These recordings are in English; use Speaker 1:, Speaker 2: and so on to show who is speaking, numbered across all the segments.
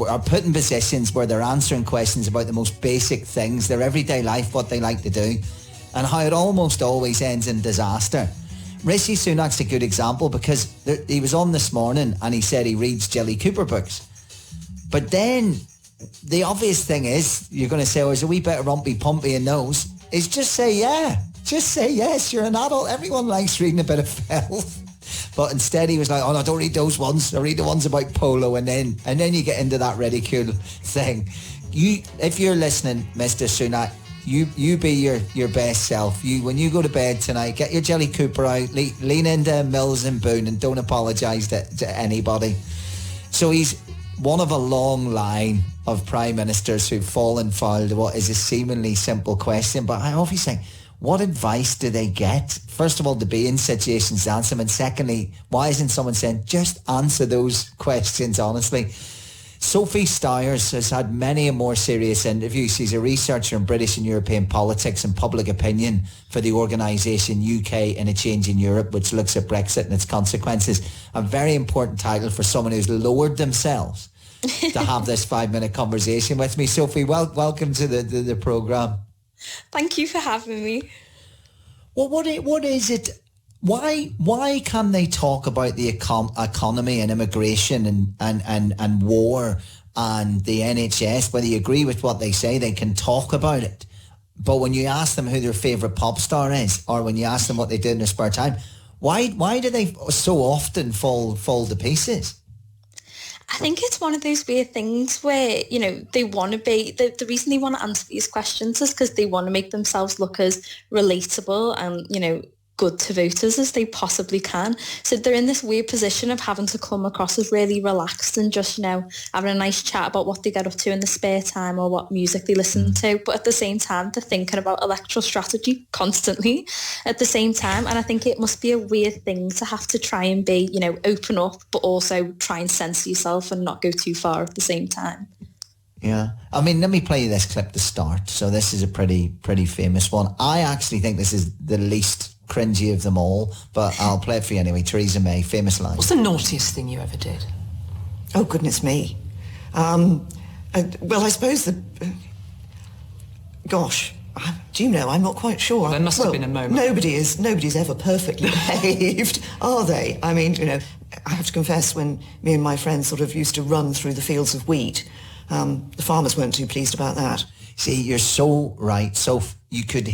Speaker 1: are put in positions where they're answering questions about the most basic things, their everyday life, what they like to do, and how it almost always ends in disaster. Rishi Sunak's a good example because he was on this morning and he said he reads Jilly Cooper books. But then the obvious thing is, you're going to say, oh, is a wee bit of rumpy pumpy in those, is just say yeah. Just say yes, you're an adult. Everyone likes reading a bit of filth. But instead he was like, oh no, don't read those ones. I read the ones about polo, and then you get into that ridicule thing. If you're listening, Mr. Sunak, you be your best self. When you go to bed tonight, get your Jilly Cooper out, lean into Mills and Boone, and don't apologise to anybody. So he's one of a long line of prime ministers who've fallen foul to what is a seemingly simple question. But I always think, what advice do they get? First of all, to be in situations to answer them. And secondly, why isn't someone saying, just answer those questions honestly? Sophie Stowers has had many a more serious interview. She's a researcher in British and European politics and public opinion for the organisation UK in a Change in Europe, which looks at Brexit and its consequences. A very important title for someone who's lowered themselves to have this 5-minute conversation with me. Sophie, welcome to the programme.
Speaker 2: Thank you for having me.
Speaker 1: Well, what is it? Why can they talk about the economy and immigration and war and the NHS? Whether you agree with what they say, they can talk about it. But when you ask them who their favourite pop star is, or when you ask them what they did in their spare time, why do they so often fall to pieces?
Speaker 2: I think it's one of those weird things where, they want to be, the reason they want to answer these questions is because they want to make themselves look as relatable and, good to voters as they possibly can. So they're in this weird position of having to come across as really relaxed and just, having a nice chat about what they get up to in the spare time or what music they listen to. But at the same time, they're thinking about electoral strategy constantly at the same time. And I think it must be a weird thing to have to try and be, open up, but also try and censor yourself and not go too far at the same time.
Speaker 1: Yeah. I mean, let me play you this clip to start. So this is a pretty famous one. I actually think this is the least cringy of them all, but I'll play it for you anyway. Theresa May, famous line.
Speaker 3: What's the naughtiest thing you ever did?
Speaker 4: Oh, goodness me. Well, I suppose gosh, do you know, I'm not quite sure.
Speaker 3: Well, there must have been a moment.
Speaker 4: Nobody's ever perfectly behaved, are they? I mean, I have to confess, when me and my friends sort of used to run through the fields of wheat, the farmers weren't too pleased about that.
Speaker 1: See, you're so right. So you could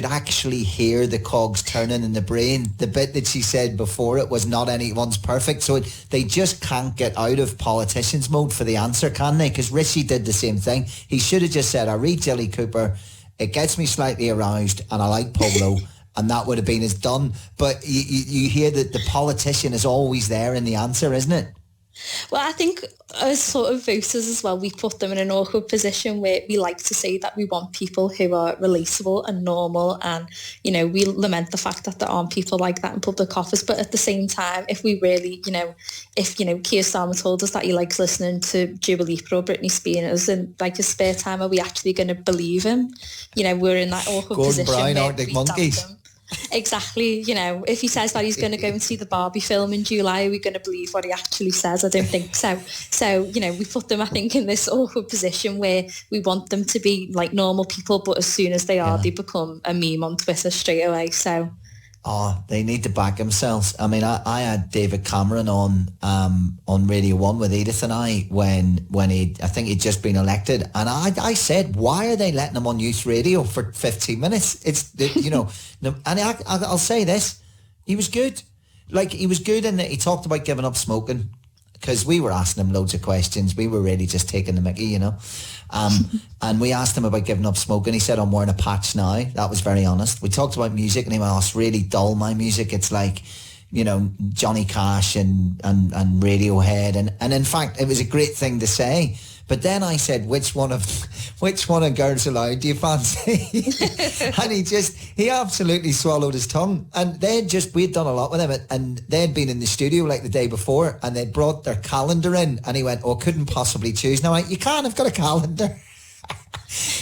Speaker 1: actually hear the cogs turning in the brain. The bit that she said before it was not anyone's perfect. So they just can't get out of politicians mode for the answer, can they? Because Rishi did the same thing. He should have just said, I read Jilly Cooper, it gets me slightly aroused, and I like polo. And that would have been as done. But you hear that the politician is always there in the answer, isn't it?
Speaker 2: Well, I think as sort of voters as well, we put them in an awkward position where we like to say that we want people who are relatable and normal, and, we lament the fact that there aren't people like that in public office. But at the same time, if we really, if Keir Starmer told us that he likes listening to Dua Lipa or Britney Spears in his spare time, are we actually going to believe him? We're in that awkward position.
Speaker 1: Gordon Brown, Arctic Monkeys.
Speaker 2: Exactly. If he says that he's going to go and see the Barbie film in July, are we going to believe what he actually says? I don't think so. So, we put them, I think, in this awkward position where we want them to be like normal people, but as soon as they are, they become a meme on Twitter straight away. So...
Speaker 1: Oh, they need to back themselves. I mean, I had David Cameron on Radio 1 with Edith and I when I think he'd just been elected, and I said, why are they letting him on youth radio for 15 minutes? And I'll say this, he was good. He was good in that he talked about giving up smoking, because we were asking him loads of questions. We were really just taking the mickey, and we asked him about giving up smoking. He said, I'm wearing a patch now. That was very honest. We talked about music, and he went, oh, it's really dull, my music. It's like, Johnny Cash and Radiohead. And in fact, it was a great thing to say. But then I said, which one of Girls Aloud do you fancy? And he absolutely swallowed his tongue. And we'd done a lot with him, and they'd been in the studio the day before, and they'd brought their calendar in, and he went, oh, couldn't possibly choose. Now, you can't, I've got a calendar.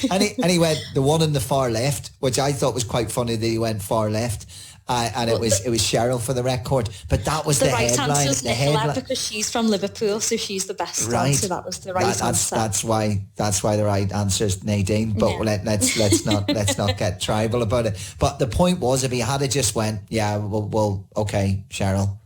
Speaker 1: and he went, the one in the far left, which I thought was quite funny that he went far left. and it was Cheryl for the record. But that was the
Speaker 2: right
Speaker 1: headline.
Speaker 2: answer is
Speaker 1: The
Speaker 2: Nicola
Speaker 1: headline,
Speaker 2: because she's from Liverpool, so she's the best
Speaker 1: right?
Speaker 2: answer. That was the right answer.
Speaker 1: That's why the right answer is Nadine. But let's not get tribal about it. But the point was, if he had just went, well, okay, Cheryl,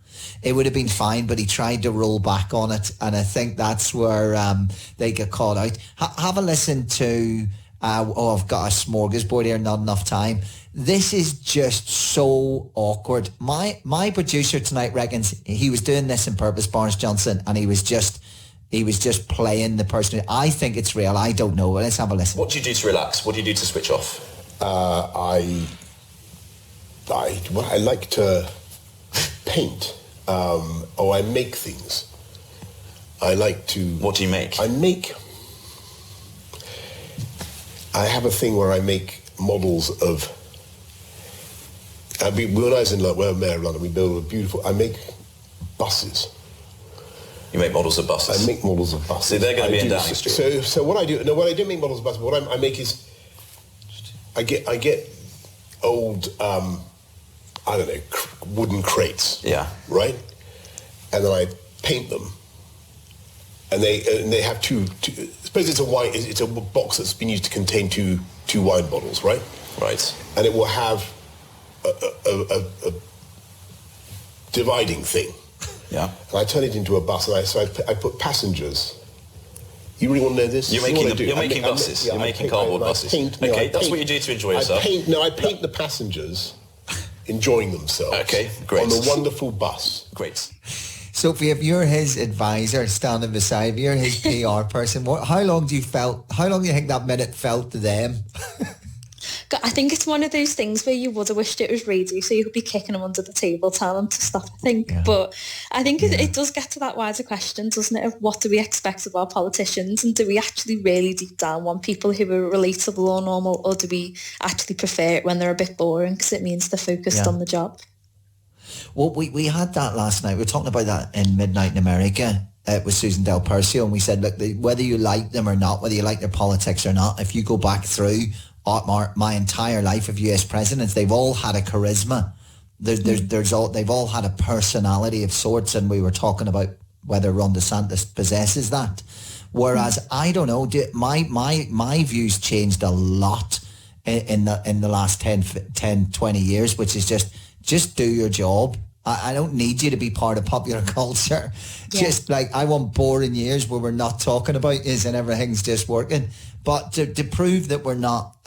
Speaker 1: it would have been fine, but he tried to roll back on it, and I think that's where they get caught out. Have a listen to, I've got a smorgasbord here, not enough time. This is just so awkward. My producer tonight reckons he was doing this on purpose, Boris Johnson, and he was just playing the person. I think it's real. I don't know. Let's have a listen.
Speaker 5: What do you do to relax? What do you do to switch off?
Speaker 6: I like to paint. Or I make things. I like to...
Speaker 5: What do you make?
Speaker 6: I have a thing where I make models of... when I was in London, when I'm mayor of London, we build I make buses.
Speaker 5: You make models of buses?
Speaker 6: I make models of buses.
Speaker 5: So they're going to be in Downing Street.
Speaker 6: So what I do... No, what I don't make models of buses, but what I make is... I get old... I don't know, wooden crates.
Speaker 5: Yeah.
Speaker 6: Right? And then I paint them. And they have two suppose it's a box that's been used to contain two wine bottles, right?
Speaker 5: Right.
Speaker 6: And it will have a dividing thing.
Speaker 5: Yeah.
Speaker 6: And I turn it into a bus, and I put passengers. You really want to know this?
Speaker 5: You're making buses. You're making cardboard buses. That's what you do to enjoy yourself.
Speaker 6: I paint the passengers enjoying themselves.
Speaker 5: Okay, great.
Speaker 6: On a wonderful bus.
Speaker 5: Great.
Speaker 1: Sophie, if you're his advisor standing beside, if you're his PR person, how long do you think that minute felt to them?
Speaker 2: I think it's one of those things where you would have wished it was radio, so you could be kicking them under the table, telling them to stop, I think. Yeah. But I think it does get to that wider question, doesn't it, of what do we expect of our politicians, and do we actually really deep down want people who are relatable or normal, or do we actually prefer it when they're a bit boring because it means they're focused on the job?
Speaker 1: Well, we had that last night. We were talking about that in Midnight in America with Susan Del Percio, and we said, look, whether you like them or not, whether you like their politics or not, if you go back through my entire life of US presidents, they've all had a charisma. They've all had a personality of sorts, and we were talking about whether Ron DeSantis possesses that. Whereas I don't know, my views changed a lot in the last 10, 20 years, which is just do your job. I don't need you to be part of popular culture. Yeah. Just like, I want boring years where we're not talking about is and everything's just working. But to prove that we're not,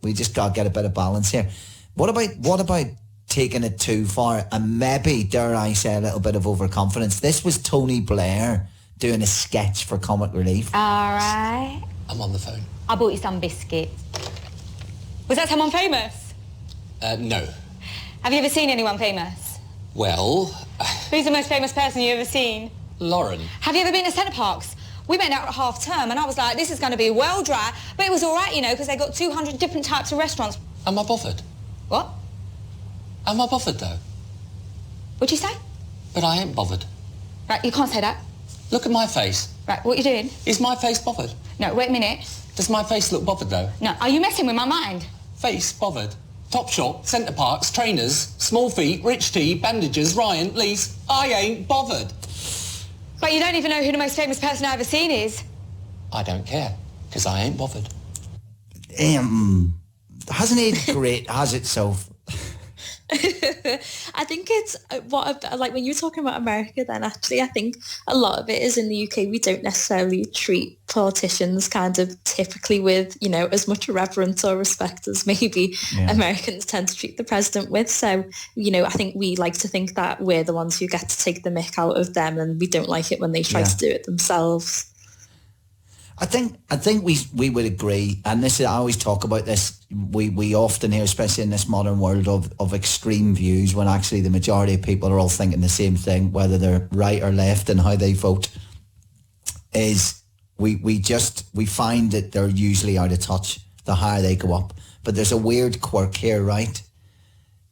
Speaker 1: we just got to get a bit of balance here. What about taking it too far and maybe, dare I say, a little bit of overconfidence? This was Tony Blair doing a sketch for Comic Relief.
Speaker 7: All right.
Speaker 8: I'm on the phone.
Speaker 7: I bought you some biscuits. Was that someone famous?
Speaker 8: No.
Speaker 7: Have you ever seen anyone famous?
Speaker 8: Well...
Speaker 7: Who's the most famous person you've ever seen?
Speaker 8: Lauren.
Speaker 7: Have you ever been to Centre Parks? We went out at half term and I was like, this is going to be well dry, but it was all right, because they got 200 different types of restaurants.
Speaker 8: Am I bothered?
Speaker 7: What?
Speaker 8: Am I bothered, though?
Speaker 7: What'd you say?
Speaker 8: But I ain't bothered.
Speaker 7: Right, you can't say that.
Speaker 8: Look at my face.
Speaker 7: Right, what are you doing?
Speaker 8: Is my face bothered?
Speaker 7: No, wait a minute.
Speaker 8: Does my face look bothered, though?
Speaker 7: No, are you messing with my mind?
Speaker 8: Face bothered. Topshop, Centre Parks, trainers, small feet, rich tea, bandages, Ryan, Lease. I ain't bothered.
Speaker 7: But you don't even know who the most famous person I've ever seen is.
Speaker 8: I don't care, because I ain't bothered.
Speaker 1: Hasn't it great, has it, Soph?
Speaker 2: I think it's like when you're talking about America, then actually I think a lot of it is in the UK. We don't necessarily treat politicians kind of typically with, as much reverence or respect as maybe Americans tend to treat the president with. So, I think we like to think that we're the ones who get to take the mick out of them, and we don't like it when they try to do it themselves.
Speaker 1: I think we would agree, and I always talk about this. We often hear, especially in this modern world, of extreme views, when actually the majority of people are all thinking the same thing, whether they're right or left and how they vote. Is we find that they're usually out of touch the higher they go up. But there's a weird quirk here, right?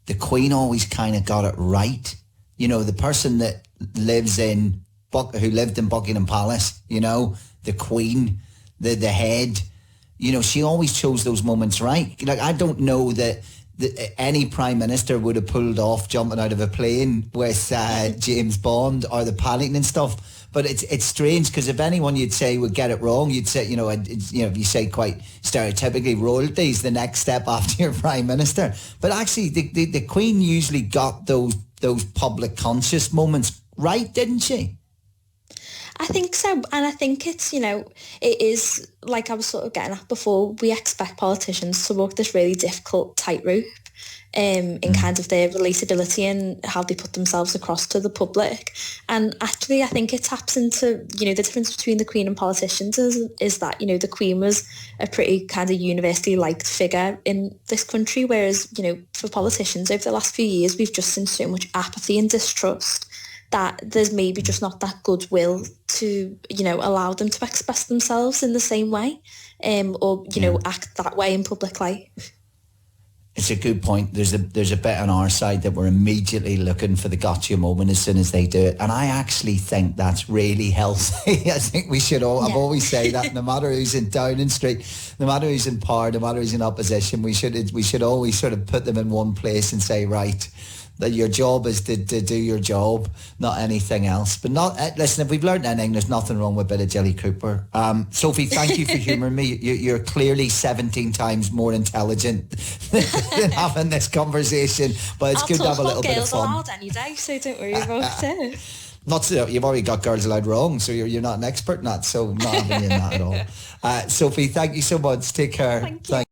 Speaker 1: The Queen always kind of got it right. The person that who lived in Buckingham Palace, the Queen, the head, she always chose those moments right. Like, I don't know that any Prime Minister would have pulled off jumping out of a plane with James Bond or the Paddington and stuff. But it's strange because if anyone you'd say would get it wrong, you'd say, if you say quite stereotypically, royalty's the next step after your Prime Minister. But actually, the Queen usually got those public conscious moments right, didn't she?
Speaker 2: I think so, and I think it's, it is, like I was sort of getting at before, we expect politicians to walk this really difficult tightrope in kind of their relatability and how they put themselves across to the public. And actually, I think it taps into, the difference between the Queen and politicians is that, the Queen was a pretty kind of universally liked figure in this country, whereas, for politicians over the last few years, we've just seen so much apathy and distrust that there's maybe just not that goodwill to, allow them to express themselves in the same way or act that way in public life.
Speaker 1: It's a good point. There's a bit on our side that we're immediately looking for the gotcha moment as soon as they do it. And I actually think that's really healthy. I think we should all, I've always say that no matter who's in Downing Street, no matter who's in power, no matter who's in opposition, we should always sort of put them in one place and say, right, that your job is to do your job, not anything else. But listen, if we've learned anything, there's nothing wrong with a bit of Jelly Cooper. Sophie, thank you for humouring me. You're clearly 17 times more intelligent than having this conversation, but it's good to have a little bit of fun.
Speaker 2: Girls allowed any day, so don't worry about it.
Speaker 1: Not so, you've already got Girls Allowed wrong, so you're not an expert in that, so not having you in that at all. Sophie, thank you so much. Take care.
Speaker 2: Thank you.